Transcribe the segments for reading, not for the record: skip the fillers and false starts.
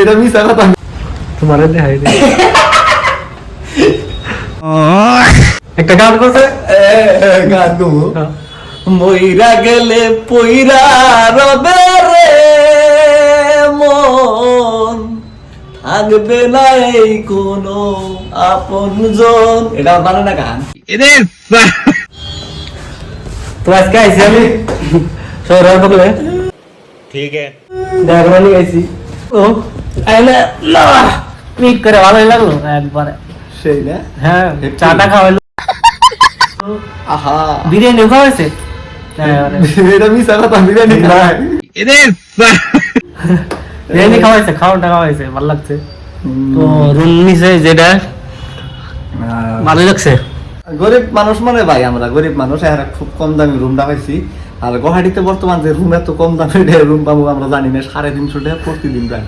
এটা মিছা কথা তোমার দেখাই দে একটা গান করছে গান গো মইরা গেলে পইরা রবে রে মন থাকবে না এই কোনো আপনজন এটা বানানো না গান তো আজকে আইছি আমি শহরের বদলে ठीक है দেখবানি আইছি ও আইলে না মিট করে ভালোই লাগলো একবারে সেই না হ্যাঁ চাটা খাওয়াইলো আহা বিরিয়ানি খাওয়াইছে এটা মিছা কথা বিরিয়ানি খায় বিরিয়ানি খাওয়াইছে খাওয়াটা খাওয়াইছে ভালো লাগছে তো রুম নিছে যেটা ভালোই লাগছে গরিব মানুষ মানে ভাই আমরা গরিব মানুষ আর খুব কম দামি রুমটা পাইছি আর গুয়াহাটিতে বর্তমান যে রুম এত কম দামে রুম পাবো আমরা জানি না 350 টাকা প্রতিদিন প্রায়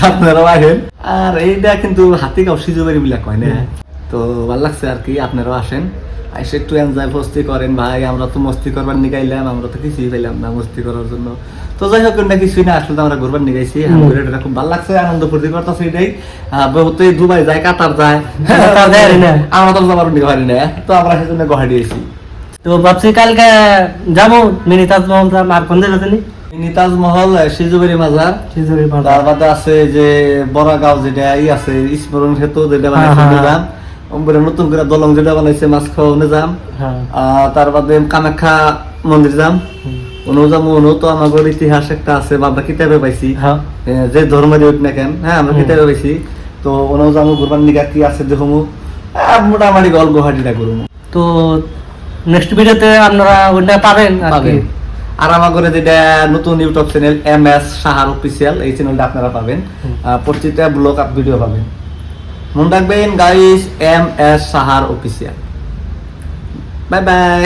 আপনারাও আসেন আর এইটা কিন্তু হাতি কাউ সিজুবাড়ি মিলা কয় না তো ভালো লাগছে আর কি আপনারাও আসেন এসে একটু এনজয় মস্তি করেন ভাই আমরা তো মস্তি করবার নিগাইলাম আমরা তো কিছুই পাইলাম না মস্তি করার জন্য তো যাই হোক না কিছুই না আসলে আমরা ঘুরবার নিগাইছি এটা খুব ভালো লাগছে আনন্দ ফুর্তি করতেছি এটাই বহুতেই দুবাই যায় কাতার যায় আমরা তো যাবার পারি না তো আমরা সেজন্য গুয়াহাটি এসেছি তো ভাবছি কালকে যাবো মিনি তাজমহল আর কোন জায়গা জানি মিনি তাজমহল সিজুবাড়ি মাজার সিজুরি তার বাদে আছে যে বড়াগাঁও যেটা আছে স্মরণ সেতু যেটা বানাইছে নিজাম নতুন করে দলং যেটা বানাইছে মাছখাও নিজাম তার বাদে কামাখ্যা মন্দির যাম অনুযাম অনু তো আমাদের ইতিহাস একটা আছে বা আমরা কিতাবে পাইছি যে ধর্মের হোক না কেন হ্যাঁ আমরা কিতাবে পাইছি তো অনুযাম ঘুরবার নিগা কি আছে দেখমু মোটামুটি গল্প গুয়াহাটিটা করবো তো নেক্সট ভিডিওতে আপনারা ওটা পাবেন পাবেন আর আমাদের যেটা নতুন ইউটিউব চ্যানেল MS সাহার অফিসিয়াল এই চ্যানেলটা আপনারা পাবেন প্রতিটা ব্লগ ভিডিও পাবেন মনে রাখবেন গাইস MS সাহার অফিসিয়াল বাই বাই